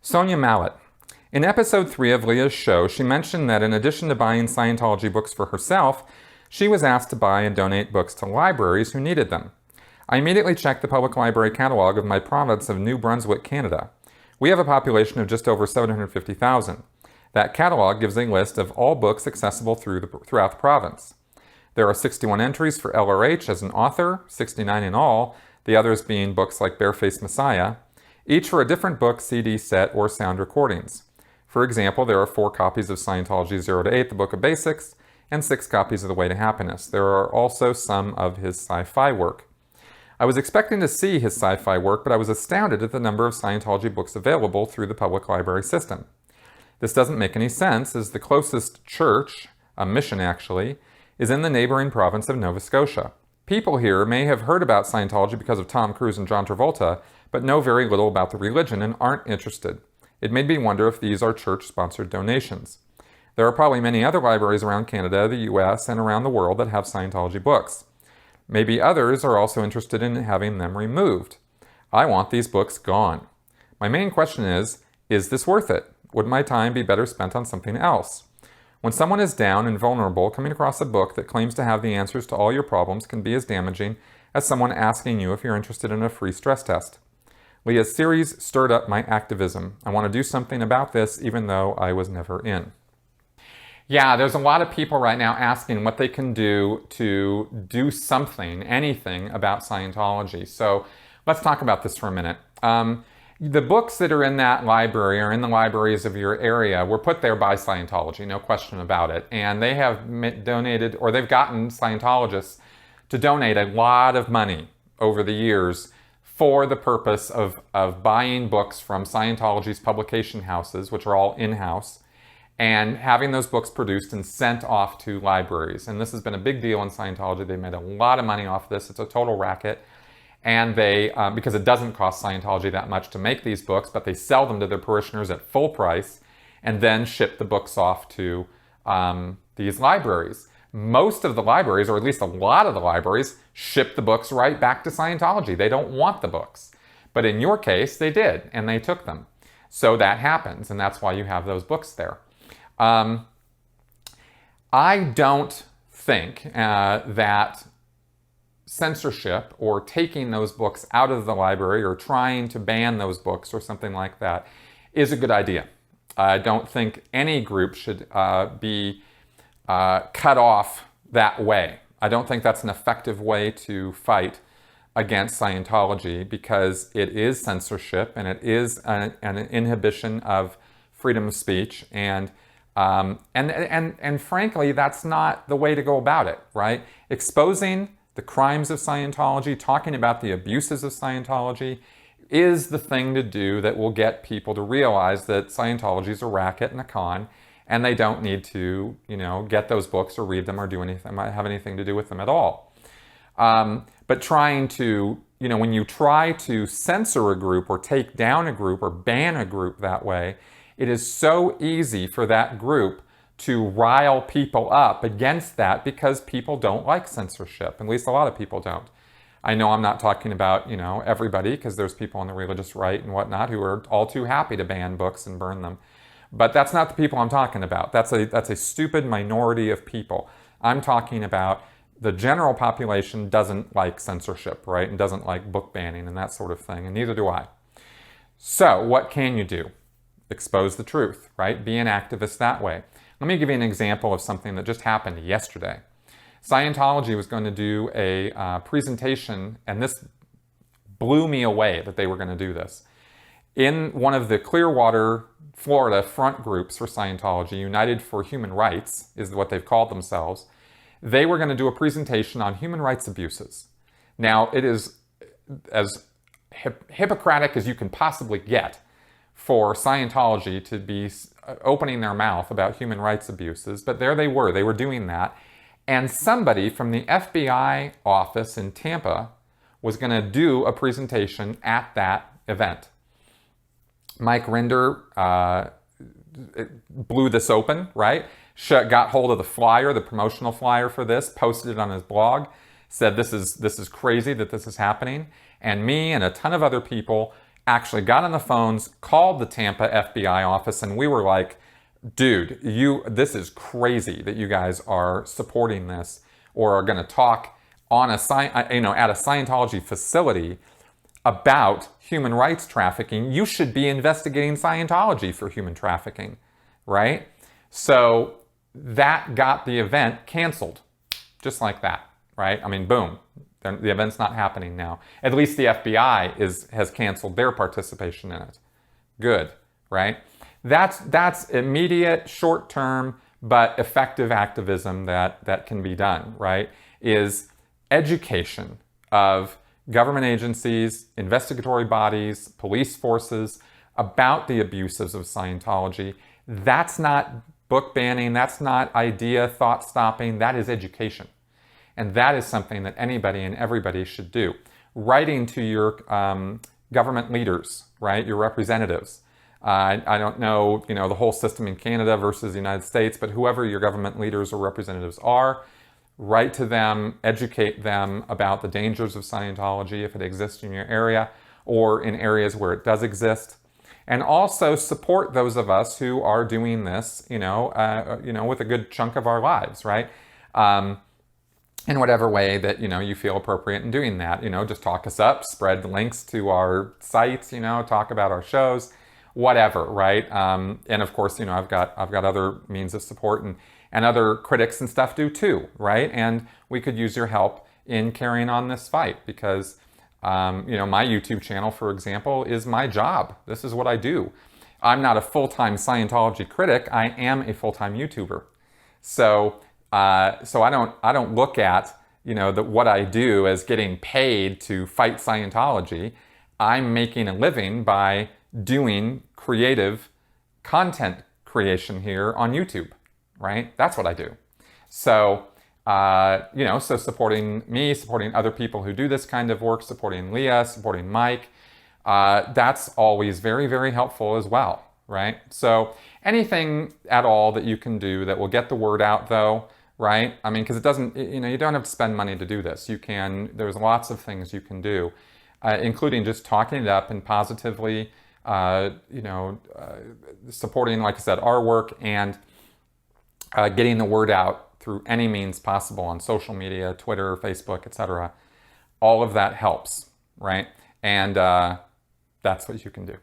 Sonia Mallet. In episode 3 of Leah's show, she mentioned that in addition to buying Scientology books for herself, she was asked to buy and donate books to libraries who needed them. I immediately checked the public library catalog of my province of New Brunswick, Canada. We have a population of just over 750,000. That catalog gives a list of all books accessible throughout the province. There are 61 entries for LRH as an author, 69 in all, the others being books like Barefaced Messiah, each for a different book, CD set, or sound recordings. For example, there are 4 copies of Scientology 0 to 8, the Book of Basics, and 6 copies of The Way to Happiness. There are also some of his sci-fi work. I was expecting to see his sci-fi work, but I was astounded at the number of Scientology books available through the public library system. This doesn't make any sense, as the closest church, a mission actually, is in the neighboring province of Nova Scotia. People here may have heard about Scientology because of Tom Cruise and John Travolta, but know very little about the religion and aren't interested. It made me wonder if these are church-sponsored donations. There are probably many other libraries around Canada, the US, and around the world that have Scientology books. Maybe others are also interested in having them removed. I want these books gone. My main question is this worth it? Would my time be better spent on something else? When someone is down and vulnerable, coming across a book that claims to have the answers to all your problems can be as damaging as someone asking you if you're interested in a free stress test. Leah's series stirred up my activism. I want to do something about this, even though I was never in. Yeah, there's a lot of people right now asking what they can do to do something, anything about Scientology. So let's talk about this for a minute. The books that are in that library or in the libraries of your area were put there by Scientology, no question about it. And they have donated, or they've gotten Scientologists to donate a lot of money over the years for the purpose of buying books from Scientology's publication houses, which are all in-house, and having those books produced and sent off to libraries. And this has been a big deal in Scientology. They made a lot of money off this. It's a total racket. And they, because it doesn't cost Scientology that much to make these books, but they sell them to their parishioners at full price and then ship the books off to these libraries. Most of the libraries, or at least a lot of the libraries, ship the books right back to Scientology. They don't want the books. But in your case, they did, and they took them. So that happens, and that's why you have those books there. I don't think that censorship or taking those books out of the library or trying to ban those books or something like that is a good idea. I don't think any group should be cut off that way. I don't think that's an effective way to fight against Scientology, because it is censorship and it is an inhibition of freedom of speech, and frankly, that's not the way to go about it, right? Exposing the crimes of Scientology, talking about the abuses of Scientology, is the thing to do that will get people to realize that Scientology is a racket and a con, and they don't need to, get those books or read them or do anything, have anything to do with them at all. But trying to, when you try to censor a group or take down a group or ban a group that way, it is so easy for that group to rile people up against that, because people don't like censorship. At least a lot of people don't. I know I'm not talking about, everybody, because there's people on the religious right and whatnot who are all too happy to ban books and burn them. But that's not the people I'm talking about. That's a stupid minority of people. I'm talking about the general population doesn't like censorship, right? And doesn't like book banning and that sort of thing, and neither do I. So what can you do? Expose the truth, right? Be an activist that way. Let me give you an example of something that just happened yesterday. Scientology was going to do a presentation, and this blew me away that they were going to do this. In one of the Clearwater, Florida front groups for Scientology, United for Human Rights is what they've called themselves, they were going to do a presentation on human rights abuses. Now, it is as Hippocratic as you can possibly get for Scientology to be opening their mouth about human rights abuses, but there they were doing that. And somebody from the FBI office in Tampa was going to do a presentation at that event. Mike Rinder blew this open, right? Got hold of the flyer, the promotional flyer for this, posted it on his blog, said this is crazy that this is happening. And me and a ton of other people actually got on the phones, called the Tampa FBI office, and we were like, dude, this is crazy that you guys are supporting this or are going to talk on at a Scientology facility about human rights trafficking. You should be investigating Scientology for human trafficking, right? So that got the event canceled, just like that, right? I mean, boom, the event's not happening now. At least the FBI has canceled their participation in it. Good, right? That's immediate, short-term, but effective activism that can be done, right? Is education of government agencies, investigatory bodies, police forces about the abuses of Scientology. That's not book banning, that's not thought stopping, that is education. And that is something that anybody and everybody should do. Writing to your government leaders, right, your representatives. I don't know, the whole system in Canada versus the United States, but whoever your government leaders or representatives are, write to them, educate them about the dangers of Scientology if it exists in your area or in areas where it does exist. And also support those of us who are doing this, with a good chunk of our lives, right? In whatever way that, you feel appropriate in doing that. Just talk us up, spread links to our sites, talk about our shows, whatever, right? And of course, I've got other means of support and other critics and stuff do too, right? And we could use your help in carrying on this fight because, my YouTube channel, for example, is my job. This is what I do. I'm not a full-time Scientology critic. I am a full-time YouTuber. So I don't look at, what I do as getting paid to fight Scientology. I'm making a living by doing creative content creation here on YouTube, right? That's what I do. So, so supporting me, supporting other people who do this kind of work, supporting Leah, supporting Mike, that's always very, very helpful as well, right? So anything at all that you can do that will get the word out though, right? I mean, because it doesn't, you don't have to spend money to do this. There's lots of things you can do, including just talking it up and positively, supporting, like I said, our work and getting the word out through any means possible on social media, Twitter, Facebook, etc. All of that helps, right? And that's what you can do.